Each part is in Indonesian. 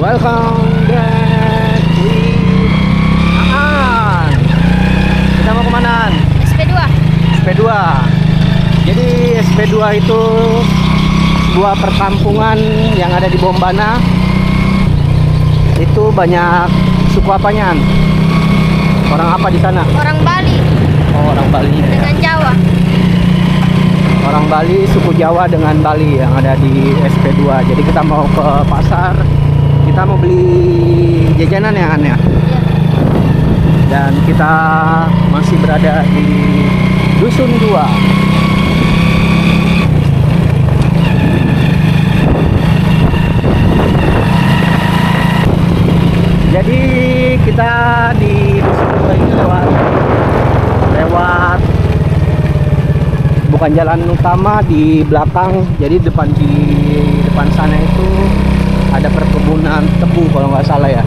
Welcome back with Aan. Kita mau kemana? SP2. SP2. Jadi SP2 itu sebuah perkampungan yang ada di Bombana. Itu banyak suku apanya? Orang apa di sana? Orang Bali Oh, orang Bali. dengan Jawa. Orang Bali, suku Jawa dengan Bali yang ada di SP2. Jadi kita mau ke pasar. Kita mau beli jajanan ya, An ya. Iya. Dan kita masih berada di Dusun 2. Jadi kita di Dusun 2 ini lewat bukan jalan utama, di belakang. Jadi di depan sana itu ada perkebunan tebu kalau nggak salah ya.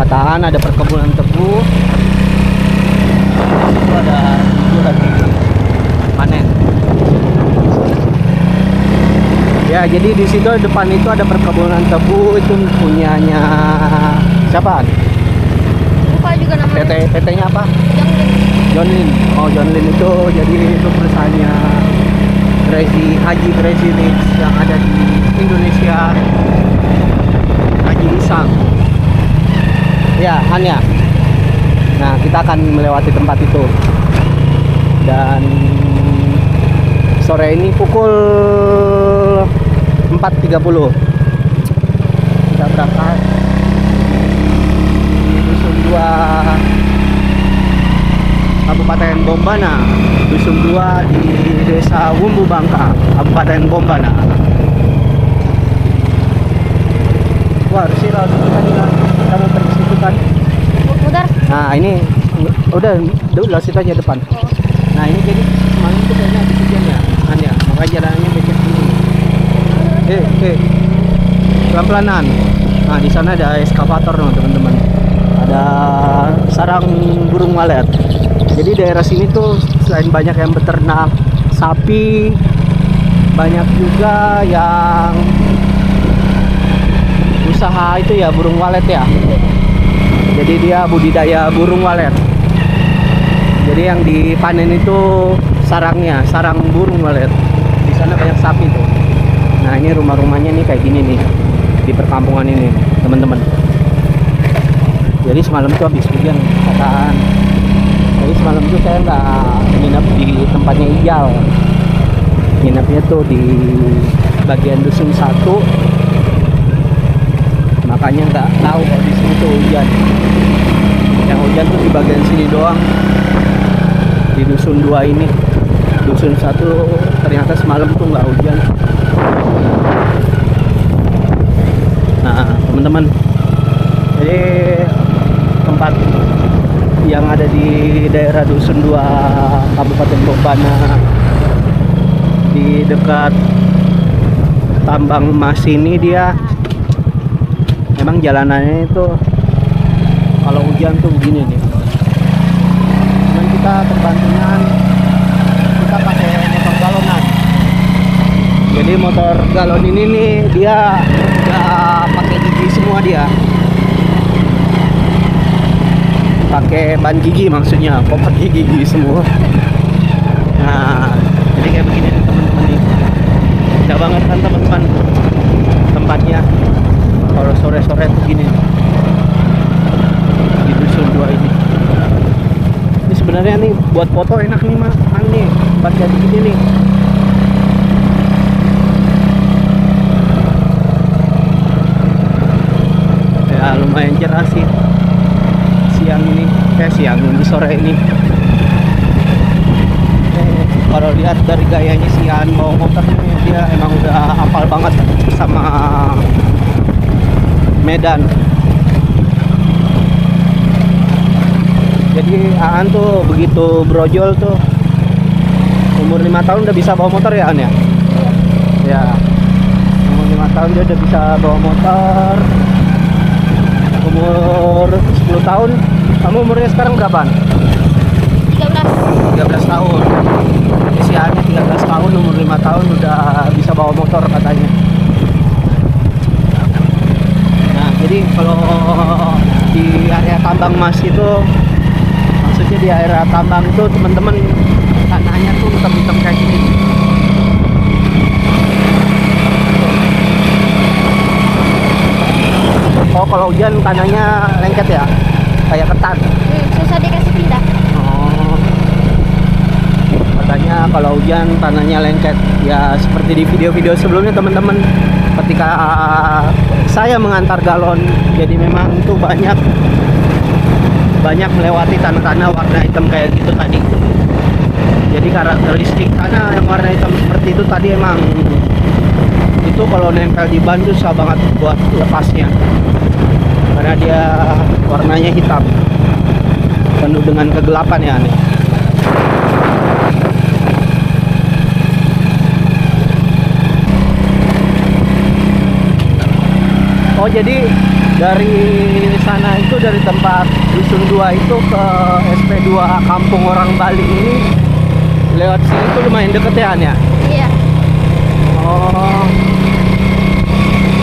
Kataan ada perkebunan tebu. Itu lagi panen. Ya, jadi di situ depan itu ada perkebunan tebu, itu punyanya siapa? Lupa juga namanya. PT-nya apa? John Lin. John Lin. Oh, John Lin itu jadi itu perusahaannya Haji Crazy Rich yang ada di Indonesia. Haji Isang. Ya, Hanya. Nah, kita akan melewati tempat itu. Dan sore ini pukul 4.30 kita berangkat di Dusun 2 Kabupaten Bombana. Dusun 2 di Desa Wumbu Bangka, Kabupaten Bombana. Wah, harusnya kita mau pergi situ kan. Mutar. Nah, ini udah situ aja depan. Nah, ini jadi semalam tuh kayaknya habis hujan ya, An ya. Makanya jalanannya becek ini. Pelan-pelanan. Nah, di sana ada eskavator loh, teman-teman. Ada sarang burung walet. Jadi daerah sini tuh selain banyak yang beternak sapi, banyak juga yang usaha itu ya, burung walet ya. Jadi dia budidaya burung walet. Jadi yang dipanen itu sarangnya, sarang burung walet. Di sana banyak sapi tuh. Nah, ini rumah-rumahnya nih kayak gini nih di perkampungan ini, teman-teman. Jadi semalam tuh habis hujan kataan. Jadi semalam tuh saya nggak nginep di tempatnya Ijal. Nginepnya tuh di bagian Dusun 1. Makanya nggak tahu kalau di sini tuh hujan. Yang hujan tuh di bagian sini doang, di Dusun 2 ini. Dusun 1 ternyata semalam tuh nggak hujan. Nah, teman-teman, jadi tempat yang ada di daerah Dusun 2 Kabupaten Bombana, di dekat tambang emas ini, dia memang jalanannya itu kalau hujan tuh begini nih. Dan kita terbantunya kita pakai motor galonan. Jadi motor galon ini nih dia udah pakai gigi semua dia. Pakai ban gigi maksudnya, kok pakai gigi semua. Nah, jadi kayak begini nih teman-teman nih. Indah banget kan teman-teman tempatnya. Kalau sore-sore tuh gini di Dusun 2 ini. Ini sebenarnya nih buat foto enak nih mah, nih buat kayak begini nih. Ya lumayan cerah sih siang ini, sore ini. Kalau lihat dari gayanya si An bawa motor ini, dia emang udah hafal banget sama Medan. Jadi Aan tuh begitu brojol tuh umur 5 tahun udah bisa bawa motor ya, An ya? Ya, umur 5 tahun dia udah bisa bawa motor. Umur 10 tahun, kamu umurnya sekarang berapa? 13 tahun. Jadi si Aan 13 tahun, umur 5 tahun udah bisa bawa motor katanya. Nah, jadi jadi kalau di area tambang emas itu, maksudnya di area tambang itu teman-teman, tanahnya tuh hitam-hitam kayak gini. Oh, kalau hujan tanahnya lengket ya, kayak ketan. Susah dikasih pindah. Oh, katanya kalau hujan tanahnya lengket. Ya seperti di video-video sebelumnya teman-teman, ketika saya mengantar galon, jadi memang itu banyak melewati tanah-tanah warna hitam kayak gitu tadi. Jadi karakteristik tanah yang warna hitam seperti itu tadi emang itu kalau nempel di ban susah banget buat lepasnya, karena dia warnanya hitam penuh dengan kegelapan ya nih. Oh, jadi dari sana itu, dari tempat Dusun 2 itu ke SP2 Kampung Orang Bali ini lewat sini tuh lumayan deket ya An ya? Iya. Oh,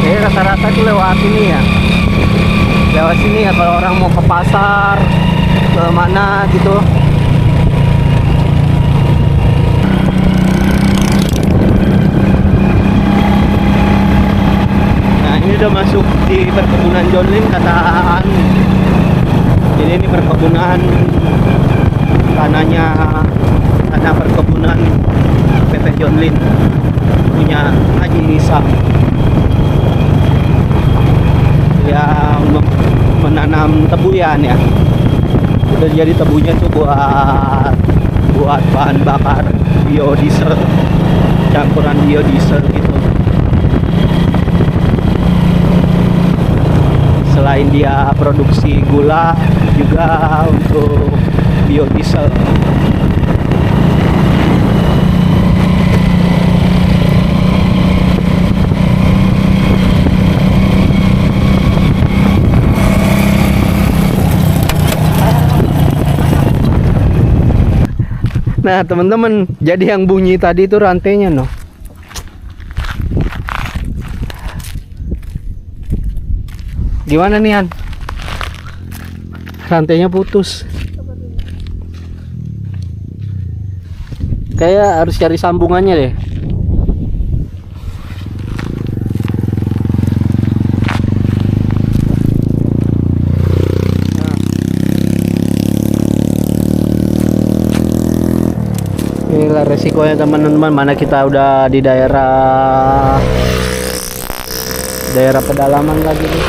jadi rata-rata tuh lewat sini ya, lewat sini ya kalau orang mau ke pasar, ke mana gitu. Nah, ini udah masuk di perkebunan John Lynn kata Anu. Jadi ini perkebunan, tanah perkebunan PT John Lynn punya Haji Nisa yang menanam tebu ya An ya. Udah jadi tebunya tuh buat bahan bakar biodiesel, campuran biodiesel gitu. Selain dia produksi gula, juga untuk biodiesel. Nah teman-teman, jadi yang bunyi tadi itu rantainya noh. Gimana nih An? Rantainya putus. Kayak harus cari sambungannya deh. Inilah resikonya teman-teman, mana kita udah di daerah pedalaman lagi nih,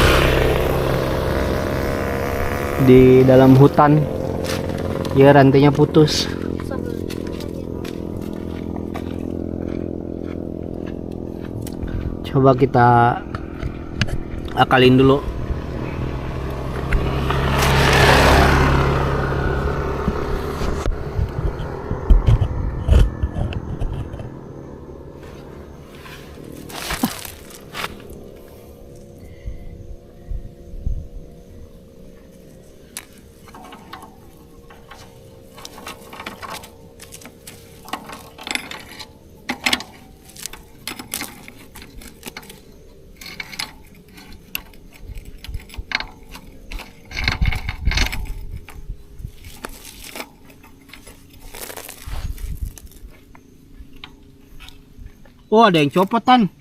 di dalam hutan ya, rantainya putus. Coba kita akalin dulu. Oh, ada yang copotan.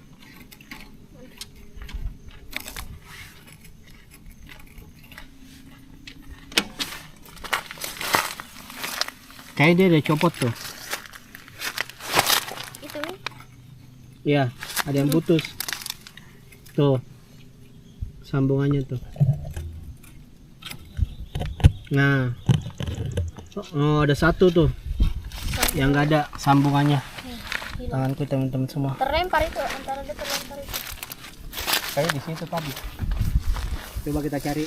Kayak dia ada copot tuh. Itu nih. Iya, ada yang putus. Tuh. Sambungannya tuh. Nah. Oh, ada satu tuh. Yang nggak ada sambungannya. Tanganku teman-teman semua. Terlempar itu, antara dia terlempar itu. Kayak di situ tadi. Coba kita cari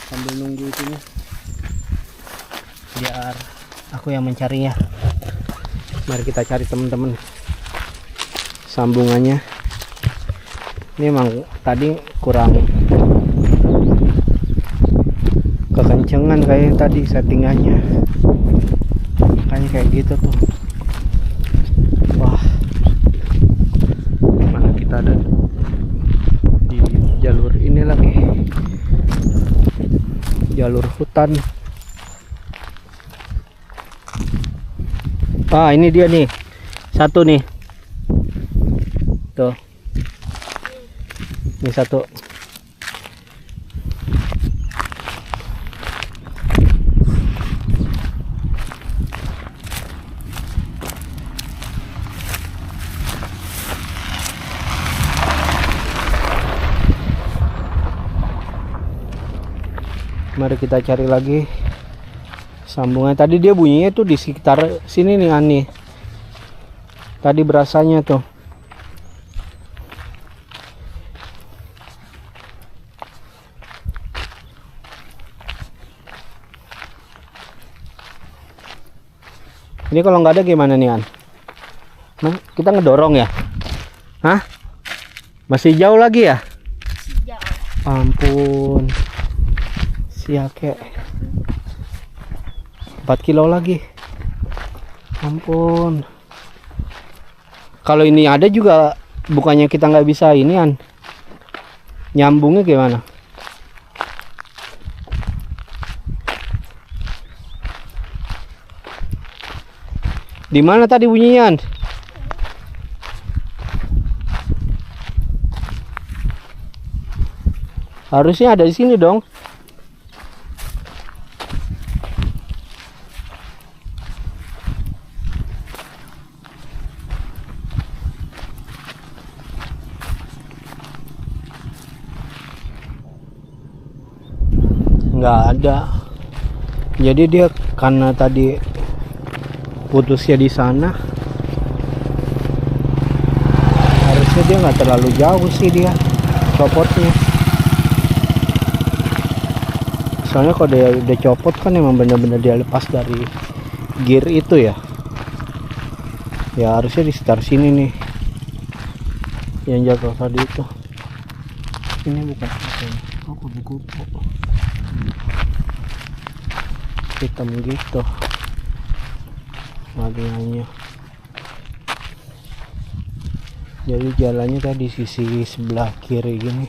sambil nunggu itunya. Biar aku yang mencarinya. Mari kita cari teman-teman sambungannya. Ini emang tadi kurang kekencengan kayak tadi settingannya. Makanya kayak gitu tuh. Wah, mana kita ada di jalur ini lagi, jalur hutan. Ah, ini dia nih, satu nih, tuh, ini satu. Mari kita cari lagi sambungan. Tadi dia bunyinya tuh di sekitar sini nih, Ani. Tadi berasanya tuh. Ini kalau nggak ada gimana nih, An? Nah, kita ngedorong ya? Hah? Masih jauh lagi ya? Sejauh. Ampun. Siake 4 kilo lagi. Ampun. Kalau ini ada juga bukannya kita nggak bisa inian, nyambungnya gimana? Di mana tadi bunyian? Harusnya ada di sini dong. Nggak ada. Jadi dia karena tadi putusnya di sana, harusnya dia nggak terlalu jauh sih dia copotnya. Soalnya kalau dia udah copot kan emang bener-bener dia lepas dari gear itu ya. Ya harusnya di sekitar sini nih yang jatuh tadi itu. Ini bukan ini. Oh, kupu-kupu hitam gitu warnanya. Jadi jalannya tadi sisi sebelah kiri gini.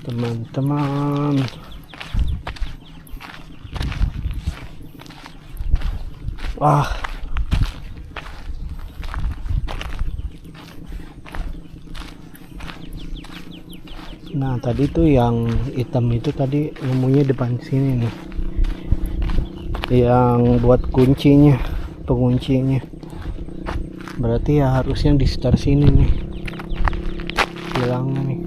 Teman-teman, wah, nah tadi tuh yang hitam itu tadi nemunya depan sini nih, yang buat kuncinya, penguncinya. Berarti ya harusnya di sekitar sini nih hilangnya nih.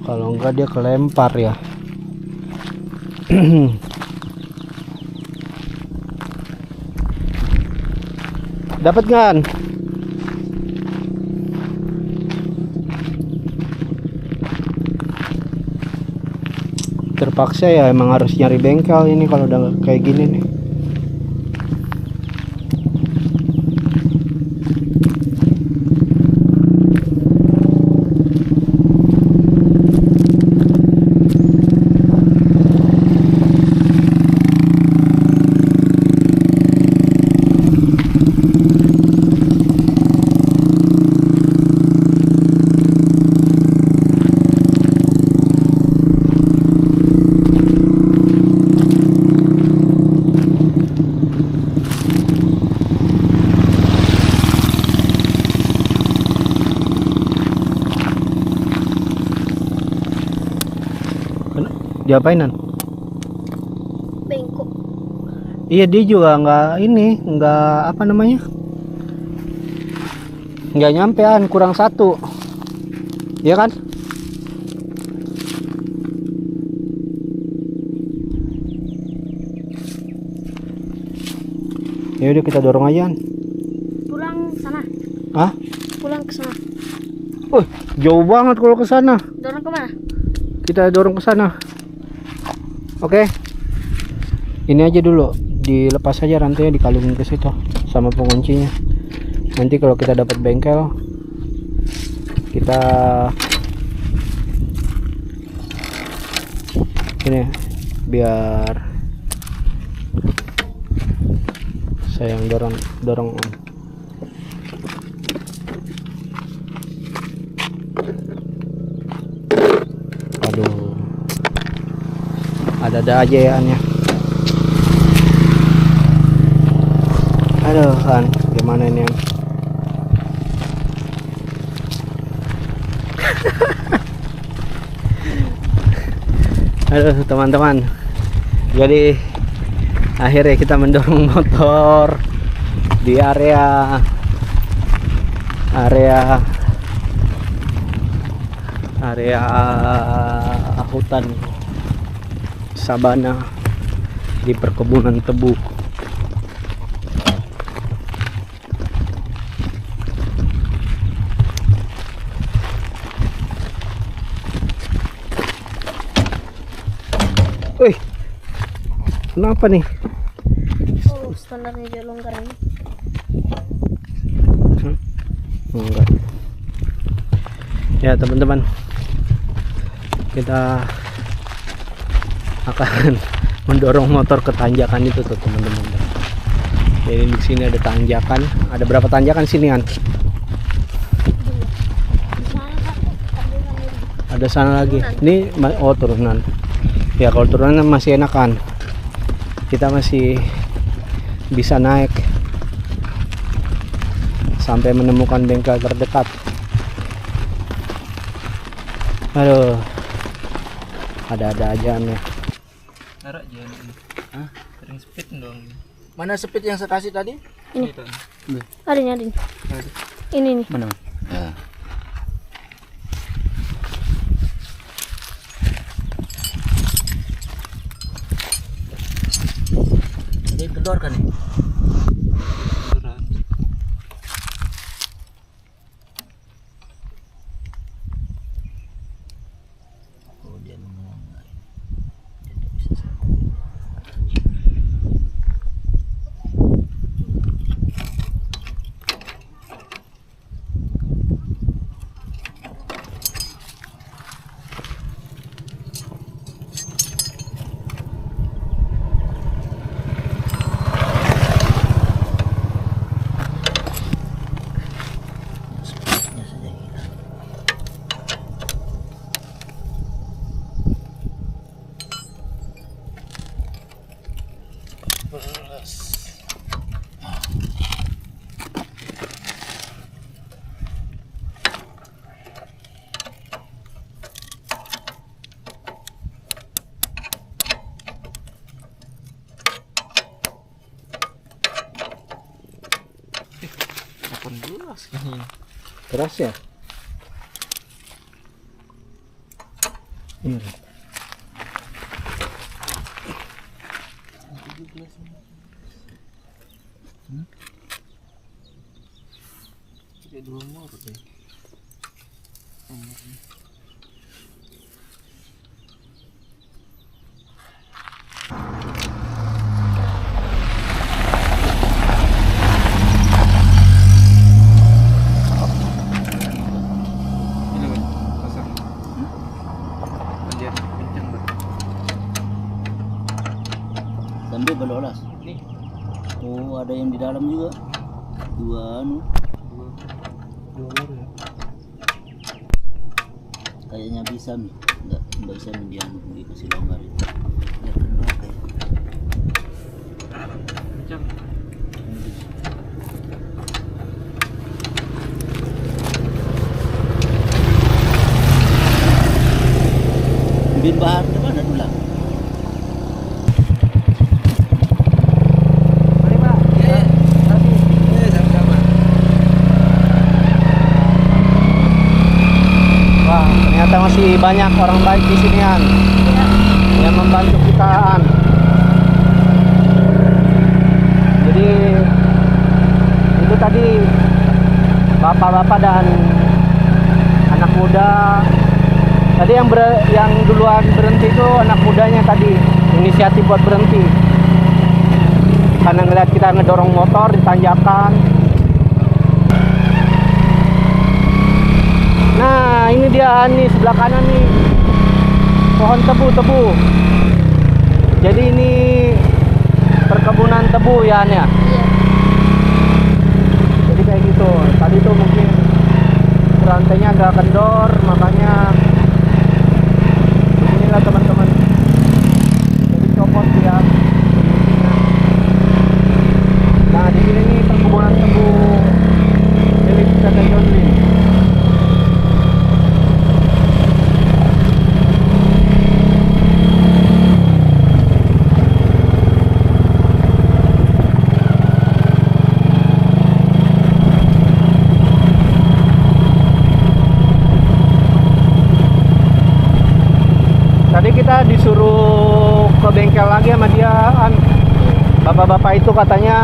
Kalau enggak dia kelempar ya. Dapat kan? Terpaksa ya, emang harus nyari bengkel ini kalau udah kayak gini nih. Diapainan? Bengkok. Iya, dia juga nggak ini, nggak apa namanya, nggak nyampean, kurang satu, ya kan? Ya udah kita dorong aja. Pulang sana. Ah? Pulang ke sana. Jauh banget kalau ke sana. Dorong kemana? Kita dorong ke sana. Oke. Ini aja dulu, dilepas aja rantainya, dikalungin ke situ sama penguncinya. Nanti kalau kita dapat bengkel, kita ini biar Saya yang dorong Om. Aduh, ada aja ya An, ya. Aduh kan, gimana ini An? Aduh teman-teman, jadi akhirnya kita mendorong motor di area hutan sabana di perkebunan tebu. Wih, kenapa nih? Oh, standarnya dia longgar ini. Enggak. Ya teman-teman, kita akan mendorong motor ke tanjakan itu tuh teman-teman. Jadi di sini ada tanjakan. Ada berapa tanjakan sini An? Di sana satu, tanjakan ini. Ada sana lagi. Ini oh turunan. Ya kalau turunan masih enakan. Kita masih bisa naik sampai menemukan bengkel terdekat. Aduh, ada-ada aja nih. Narak aja ini. Hah? Sering speed dong. Mana speed yang saya kasih tadi? Ini. Itu. Ada nih. Ini nih. Mana? Nah. Ini kendor kan nih? Berat. Oh dia ngomong. Dia tak bisa. Keras ya? Iya. Kayak 2 umur deh. Sambil belolas. Nih, Oh, ada yang di dalam juga. Dua anu, 2 umur ya. kayaknya bisa nih. Enggak bisa nih dia dikasih longgar itu. Dia kendor kayak. Kencang. Bin bahar di mana dulu? Wah, ternyata masih banyak orang baik di sini An, yang membantu kita An. Jadi itu tadi bapak-bapak dan anak muda. Tadi yang duluan berhenti itu anak mudanya tadi inisiatif buat berhenti. Karena ngeliat kita ngedorong motor di tanjakan. Nah ini dia nih sebelah kanan nih pohon tebu. Jadi ini perkebunan tebu ya An ya. Iya. tadi tuh mungkin rantainya agak kendor, makanya beginilah teman-teman. Jadi copot dia. Nah di sini nih perkebunan tebu milik PT John Lynn. Tadi kita disuruh ke bengkel lagi sama dia kan. Bapak-bapak itu katanya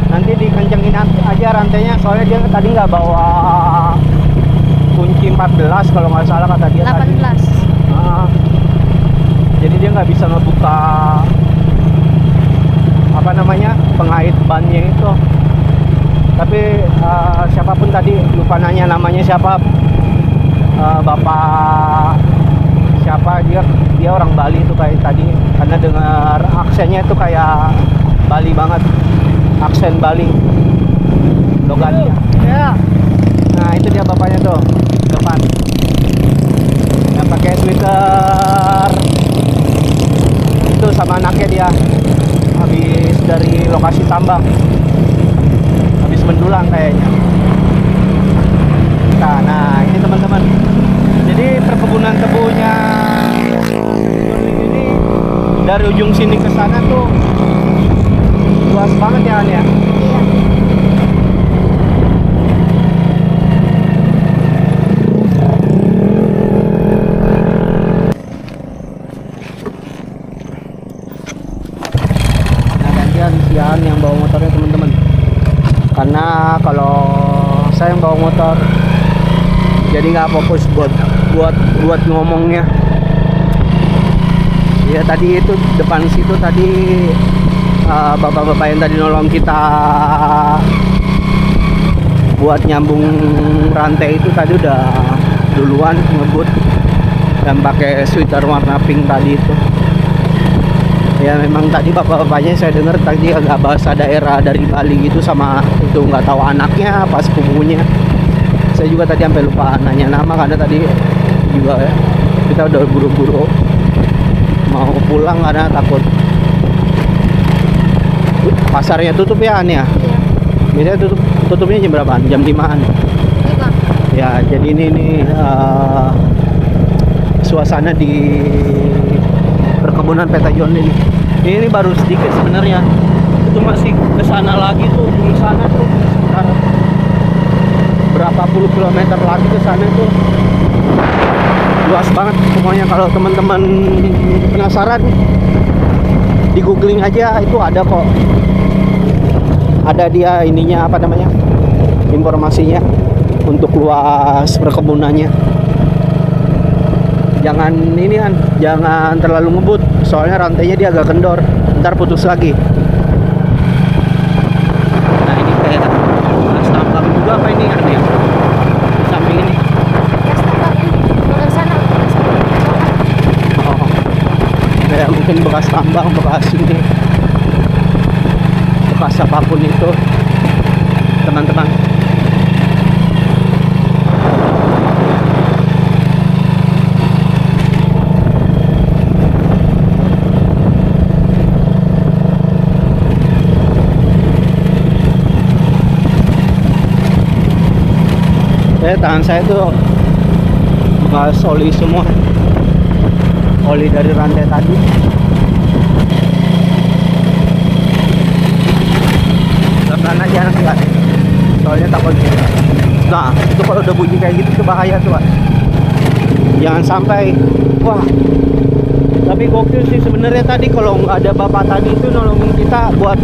nanti dikencengin aja rantainya, soalnya dia tadi nggak bawa kunci 14 kalau nggak salah kata dia 18. tadi. Jadi dia nggak bisa ngebuka apa namanya pengait bannya itu. Tapi siapapun tadi lupa nanya namanya siapa, bapak siapa, dia orang Bali itu kayak tadi, karena dengar aksennya itu kayak Bali banget, aksen Bali logatnya ya. Nah itu dia bapaknya tuh depan yang pakai Twitter itu sama anaknya, dia habis dari lokasi tambang, habis mendulang kayaknya. Nah ini teman-teman, jadi perkebunan tebunya ini dari ujung sini ke sana tuh luas banget ya, An ya. Iya. Nah gantian si An yang bawa motornya teman-teman, karena kalau saya yang bawa motor jadi nggak fokus buat ngomongnya. Ya tadi itu depan situ tadi bapak-bapak yang tadi nolong kita buat nyambung rantai itu tadi udah duluan ngebut dan pakai sweater warna pink tadi itu. Ya memang tadi bapak-bapaknya saya dengar tadi agak bahasa daerah dari Bali gitu, sama itu nggak tahu anaknya apa sepupunya. Saya juga tadi sampai lupa nanya nama karena tadi juga ya, kita udah buru-buru mau pulang karena takut pasarnya tutup ya, An ya. Iya. Biasanya tutupnya jam berapaan? Jam 5-an. Iya. Ya jadi ini suasana di perkebunan PT John Lynn. Ini baru sedikit sebenarnya, itu masih ke sana lagi tuh, di sana tuh sekitar berapa puluh kilometer lagi ke sana tuh. Luas banget semuanya. Kalau teman-teman penasaran, di googling aja, itu ada kok, ada dia ininya apa namanya, informasinya untuk luas perkebunannya. Jangan ini kan, jangan terlalu ngebut, soalnya rantainya dia agak kendor, ntar putus lagi. Nah ini kayak tambang juga apa ini kan ya, di samping ini. Ya mungkin bekas tambang, bekas ini, bekas apapun itu teman-teman. Tangan saya tuh bekas oli semua, oli dari rantai tadi. Pelan aja enggak, soalnya takut. Nah itu kalau udah bunyi kayak gitu tuh bahaya tuh, Pak. Jangan sampai, wah. Tapi gokil sih sebenarnya tadi, kalau nggak ada bapak tadi itu nolongin kita buat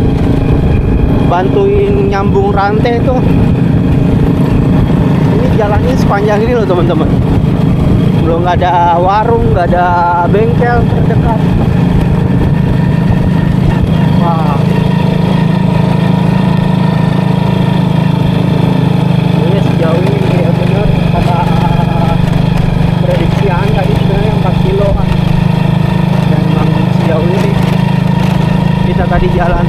bantuin nyambung rantai tuh. Ini jalannya sepanjang ini loh teman-teman, belum nggak ada warung, nggak ada bengkel terdekat. Wah, ini sejauh ini ya benar kata prediksian tadi sebenarnya 4 kilo kan. Dan memang sejauh ini kita tadi jalan,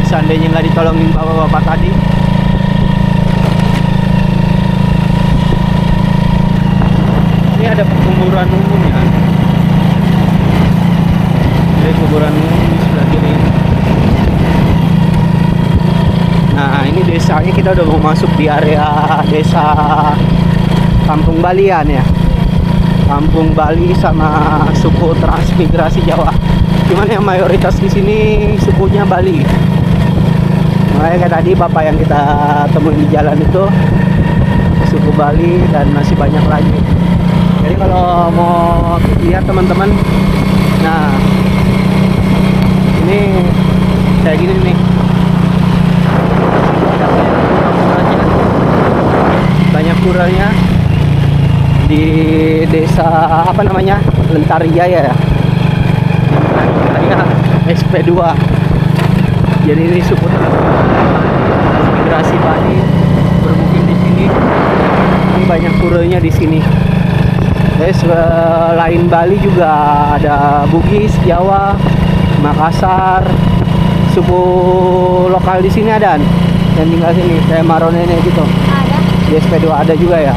seandainya nggak ditolongin bapak-bapak tadi, sini ada kuburan umum ya. Jadi kuburan umum di sebelah kiri. Nah, ini desanya kita udah mau masuk di area desa Kampung Balian ya. Kampung Bali sama suku transmigrasi Jawa. Cuman yang mayoritas di sini sukunya Bali. Makanya kayak tadi bapak yang kita temuin di jalan itu suku Bali dan masih banyak lagi. Jadi kalau mau lihat teman-teman, nah ini kayak gini nih. Banyak puranya di desa apa namanya, Lentarijaya ya. Lentarijaya SP2. Jadi ini suku transmigrasi Bali bermukim di sini. Ini banyak puranya di sini. Selain Bali juga ada Bugis, Jawa, Makassar. Suku lokal di sini ada yang tinggal sini kayak Maronene gitu. Ada. Di SP2 ada juga ya.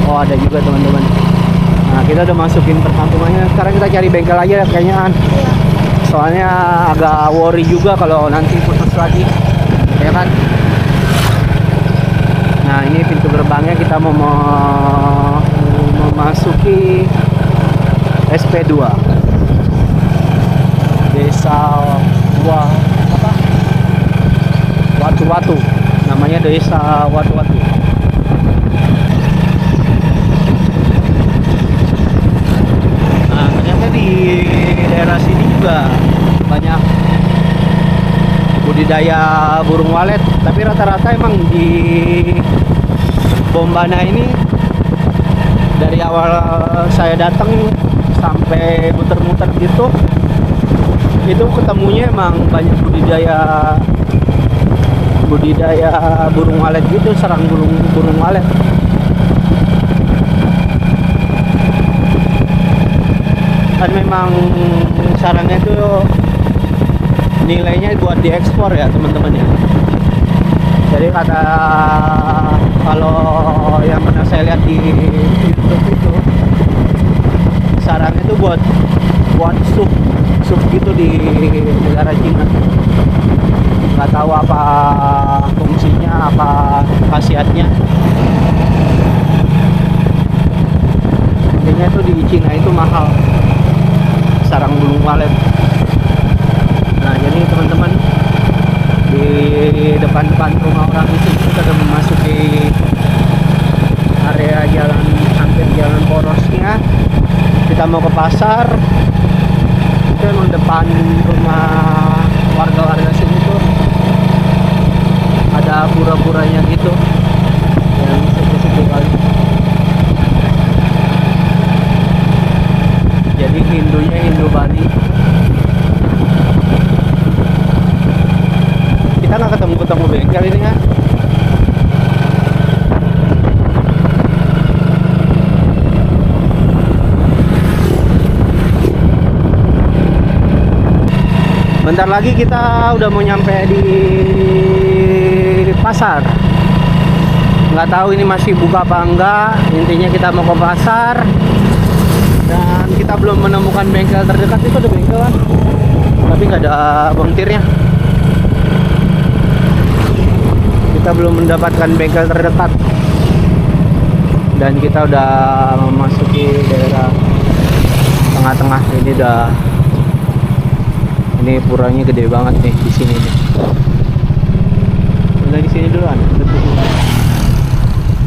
Oh, ada juga teman-teman. Nah, kita udah masukin perkampungannya. Sekarang kita cari bengkel aja kayaknya kan. Iya. Soalnya agak worry juga kalau nanti putus lagi, ya kan? Nah, ini pintu gerbangnya, kita mau memasuki SP2. Desa Watu-Watu. Namanya Desa Watu-Watu. Nah, ternyata di daerah sini juga banyak budidaya burung walet, tapi rata-rata emang di Bombana ini dari awal saya datang sampai muter-muter gitu, itu ketemunya emang banyak budidaya burung walet gitu, sarang burung walet. Dan memang sarangnya itu nilainya buat diekspor ya teman-teman ya. Jadi kata kalau yang pernah saya lihat di YouTube itu, sarangnya itu buat sup gitu di negara Cina. Nggak tahu apa fungsinya, apa khasiatnya. Intinya itu di Cina itu mahal sarang burung walet. Nah, jadi teman-teman, di depan rumah orang itu kita sudah memasuki area jalan, hampir jalan porosnya. Kita mau ke pasar. Itu emang depan rumah warga-warga sini tuh ada pura-puranya gitu yang sepi-sepi kali. Jadi Hindunya Hindu Bali. Kita nggak ketemu bengkel ini ya. Bentar lagi kita udah mau nyampe di pasar. Nggak tahu ini masih buka apa enggak. Intinya kita mau ke pasar. Dan kita belum menemukan bengkel terdekat. Itu ada bengkel kan, tapi nggak ada bongtirnya. Kita belum mendapatkan bengkel terdekat. Dan kita udah memasuki daerah tengah-tengah. Ini puranya gede banget nih di sini nih. Udah di sini duluan.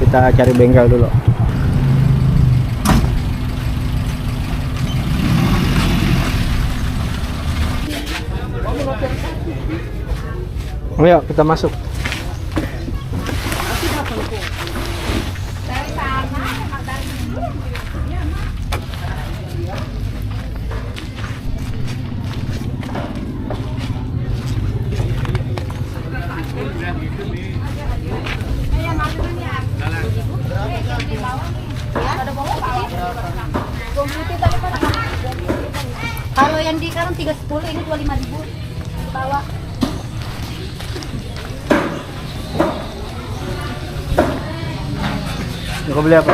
Kita cari bengkel dulu. Ayo kita masuk. Kalau yang di sekarang 310, ini 25.000. Bawa. Kau beli apa?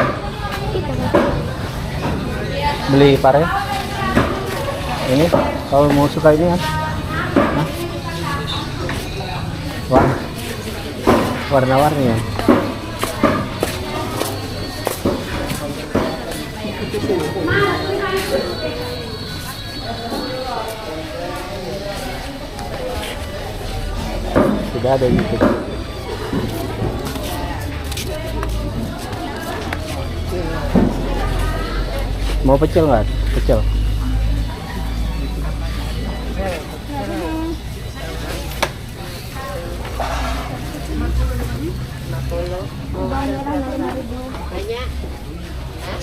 Beli pare. Ini kalau mau suka ini kan. Hah? Warna-warni ya. Tidak ada gitu. Mau pecel nggak? Pecel.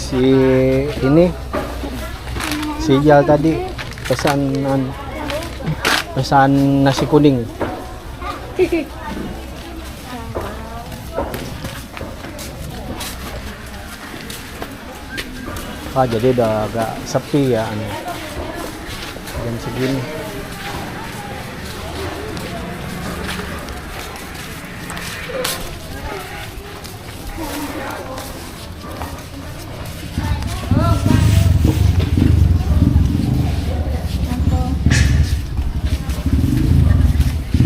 Si ini si Jal tadi pesan nasi kuning. Ah, jadi udah agak sepi ya aneh. Jam segini.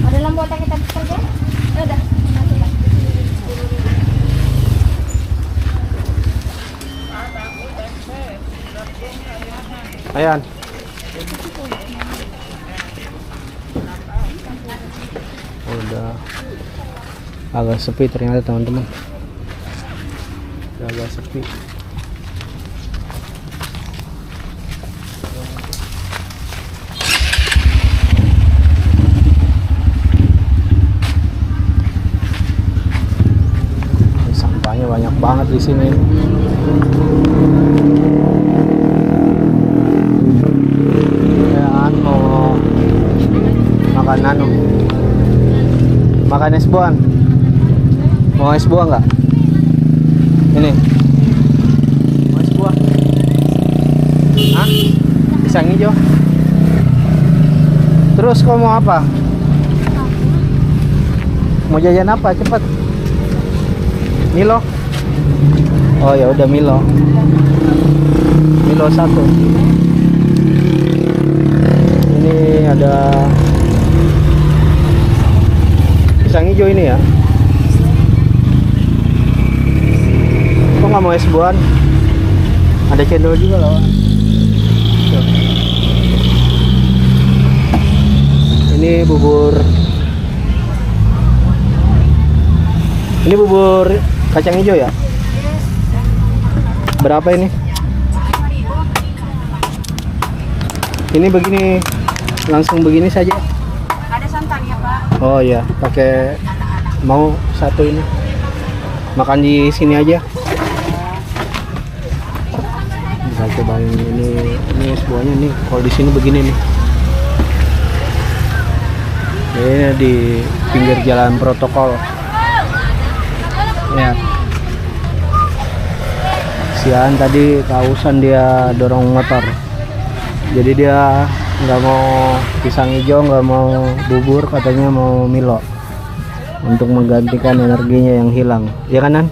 Ada lampu otak kita bekerja? Ya udah. Ayan. Udah agak sepi ternyata teman-teman. Udah agak sepi. Sampahnya banyak banget di sini. Makan es buah. Mau es buah nggak? Ini. Mau es buah? Hah? Pisang hijau. Terus kau mau apa? Mau jajan apa? Cepat. Milo. Oh ya udah Milo. Milo 1. Ini ada pisang hijau ini ya. Kok nggak mau es buah? Ada cendol juga loh. Ini bubur. Ini bubur kacang hijau ya. Berapa ini? Ini begini, langsung begini saja. Ada santannya, Pak. Oh iya, pakai mau 1 ini. Makan di sini aja. Bisa cobain ini es buahnya nih. Kalau di sini begini nih. Ini di pinggir jalan protokol. Ya. Sian tadi kehausan dia dorong motor. Jadi dia nggak mau pisang hijau, nggak mau bubur, katanya mau Milo untuk menggantikan energinya yang hilang, ya kanan?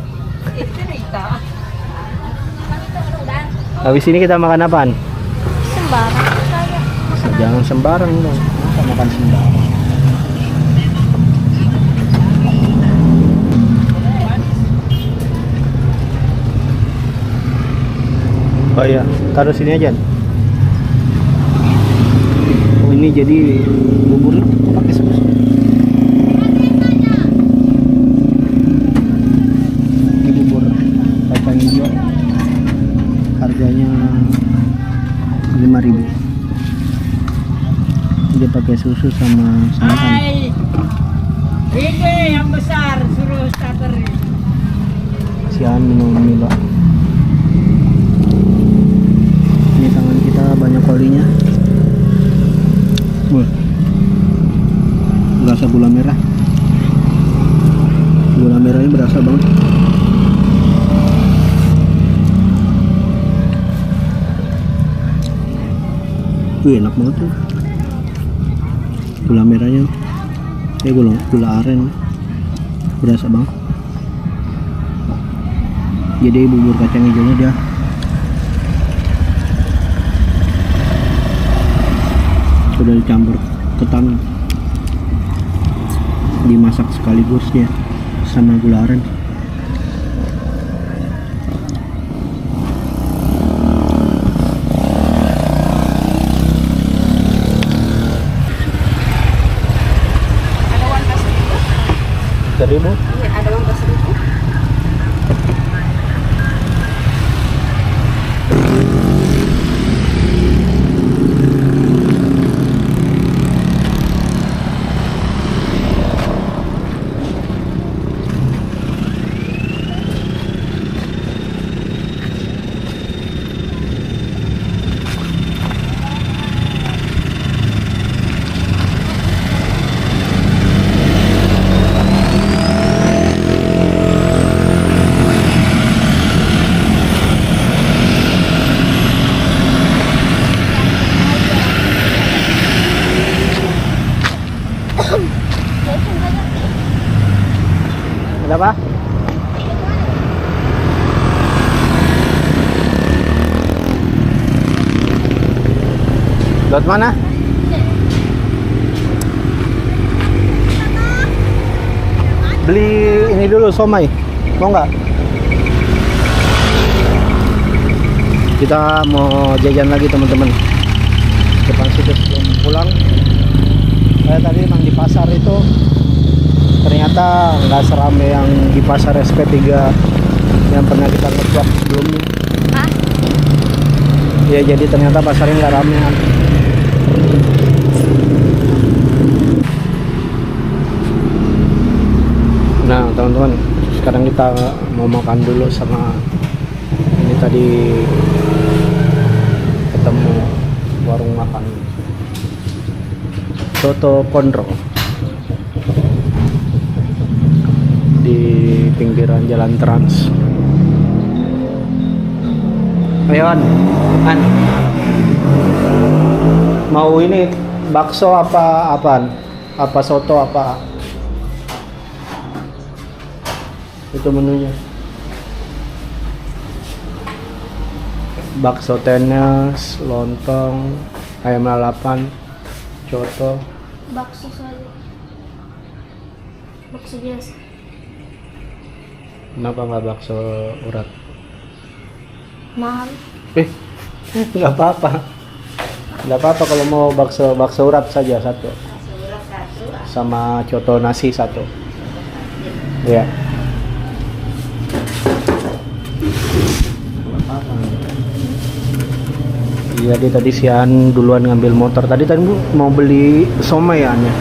Habis ini kita makan apaan? Sembarang saya. Jangan sembarang dong, masa makan sembarang. Oh iya, taruh sini aja. Ini jadi bubur pakai saus. Ini bubur kacang hijau, harganya 5.000. Dia pakai susu sama santan. Ini yang besar suruh starter. Sian minum Milo. Ini tangan kita banyak kolinya. Berasa gula merah. Gula merahnya berasa banget. Wih, enak banget tuh. Gula merahnya. Gula aren. Berasa banget. Jadi bubur kacang hijaunya dia sudah dicampur ketan, dimasak sekaligus ya sama gula aren. Ada uang kas ribu? 1.000. Iya, ada uang kas ribu. Ada apa? Dot mana? Beli ini dulu somai. Mau nggak? Kita mau jajan lagi teman-teman. Depan situ sebelum pulang. Saya tadi emang di pasar itu ternyata nggak seramai yang di pasar SP3 yang pernah kita ngevlog sebelumnya. Hah? Ya jadi ternyata pasarnya nggak ramean. Nah teman-teman, sekarang kita mau makan dulu sama ini tadi ketemu warung makan soto Kondro di pinggiran jalan Trans. Ayo An, mau ini bakso apa apaan? Apa soto apa? Itu menunya. Bakso tenes, lontong, ayam lalapan, coto. Bakso saja. Bakso biasa. Kenapa nggak bakso urat? Mahal. Nggak apa-apa. Nggak apa-apa kalau mau bakso urat saja satu. Sama coto nasi satu. Ya. Jadi tadi si An duluan ngambil motor. Tadi Bu mau beli somai ya An ya.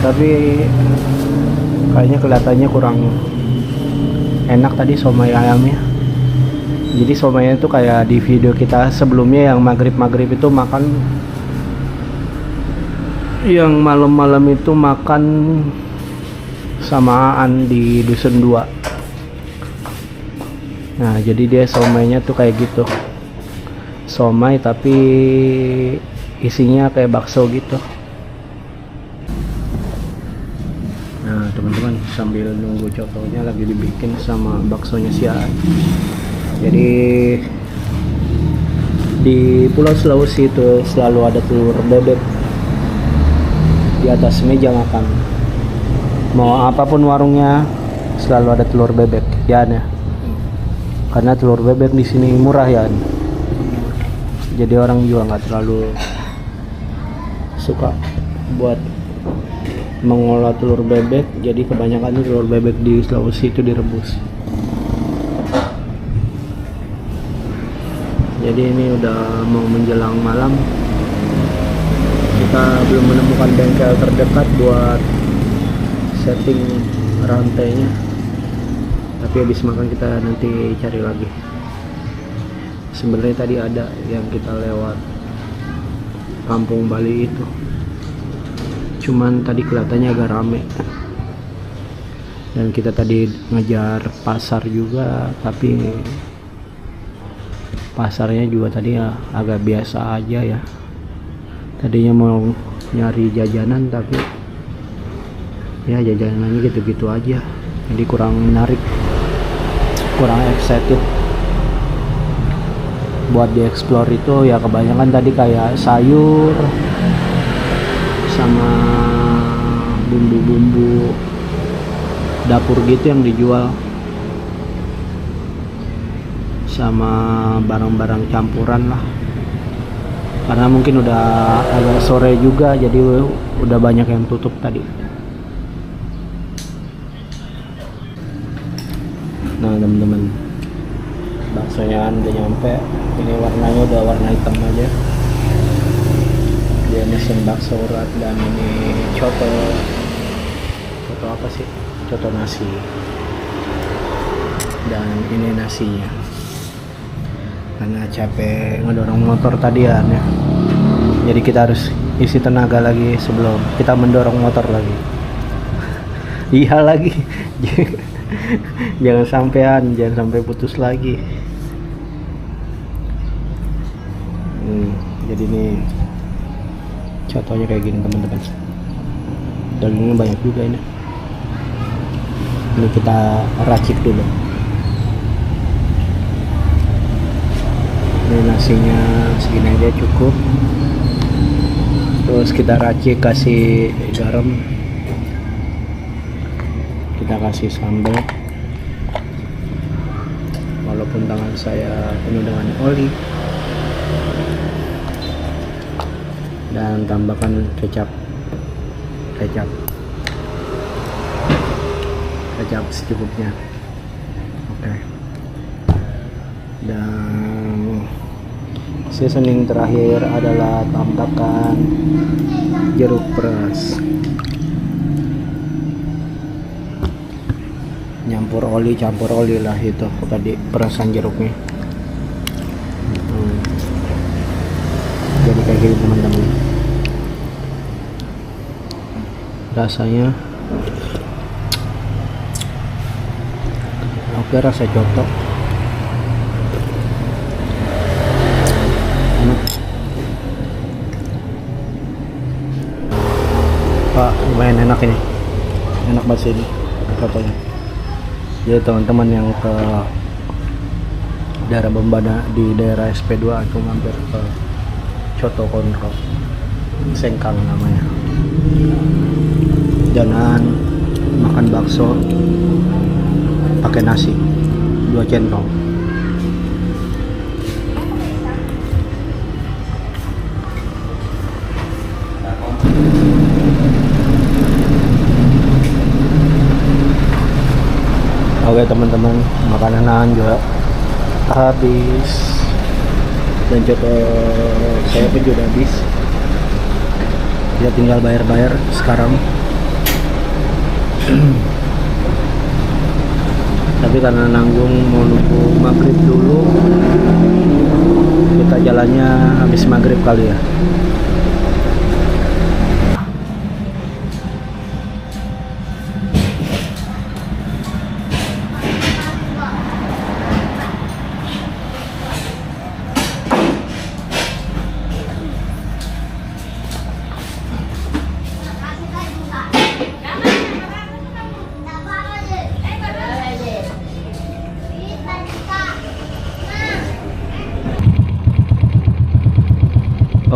Tapi kayaknya kelihatannya kurang enak tadi somai ayamnya. Jadi somainya itu kayak di video kita sebelumnya yang maghrib itu makan, yang malam-malam itu makan samaan di Dusun 2. Nah jadi dia somainya tuh kayak gitu, somai tapi isinya kayak bakso gitu. Nah teman-teman, sambil nunggu cotonya lagi dibikin sama baksonya si Aan. Jadi di Pulau Sulawesi itu selalu ada telur bebek di atas meja makan. Mau apapun warungnya selalu ada telur bebek ya An ya. Karena telur bebek di sini murah ya An. Jadi orang juga nggak terlalu suka buat mengolah telur bebek. Jadi kebanyakan telur bebek di Sulawesi itu direbus. Jadi ini udah mau menjelang malam. Kita belum menemukan bengkel terdekat buat setting rantainya. Tapi habis makan kita nanti cari lagi. Sebenarnya tadi ada yang kita lewat Kampung Bali itu. Cuman tadi kelihatannya agak rame. Dan kita tadi ngejar pasar juga, tapi pasarnya juga tadi ya agak biasa aja ya. Tadinya mau nyari jajanan tapi ya jajanannya gitu-gitu aja. Jadi kurang menarik, kurang excited buat dieksplor itu ya. Kebanyakan tadi kayak sayur, bumbu-bumbu dapur gitu yang dijual, sama barang-barang campuran lah, karena mungkin udah agak sore juga jadi udah banyak yang tutup tadi. Nah teman-teman, baksonya udah nyampe. Ini warnanya udah warna hitam aja. Dia mesin bakso urat, dan ini coto apa sih, coto nasi, dan ini nasinya. Karena capek ngedorong motor tadi ya, jadi kita harus isi tenaga lagi sebelum kita mendorong motor lagi. Iya lagi. jangan sampai putus lagi. Jadi ini contohnya kayak gini teman-teman, dagingnya banyak juga ini kita racik dulu. Ini nasinya segini aja cukup, terus kita racik, kasih garam, kita kasih sambal, walaupun tangan saya penuh dengan oli, dan tambahkan kecap secukupnya. Oke. Dan seasoning terakhir adalah tambahkan jeruk peras, campur oli lah itu tadi perasan jeruknya. Jadi kayak gini teman-teman, rasanya oke, rasa coto enak Pak, lumayan enak ini, enak banget ini cotonya. Jadi teman-teman yang ke daerah Bombana di daerah SP2 itu mampir ke Coto Konro, Sengkang namanya. Jangan makan bakso pakai nasi 2 centong. Oke teman-teman, makanan juga habis, dan coto saya pun juga habis. Dia tinggal bayar sekarang. Tapi karena nanggung mau nunggu maghrib dulu, kita jalannya habis maghrib kali ya.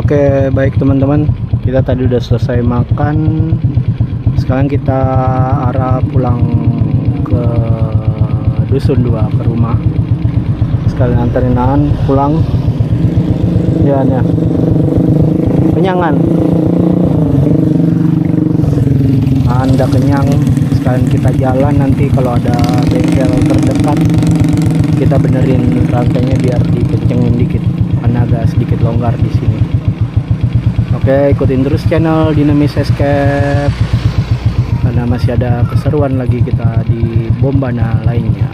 Oke, baik teman-teman, kita tadi udah selesai makan. Sekarang kita arah pulang ke Dusun 2, ke rumah. Sekalian anterin pulang. Ya. Kenyangan. Anda kenyang, sekalian kita jalan. Nanti kalau ada bengkel terdekat, kita benerin rantainya biar dikencengin dikit, karena agak sedikit longgar di sini. Oke, ikutin terus channel Dinamis Escape, karena masih ada keseruan lagi kita di Bombana lainnya.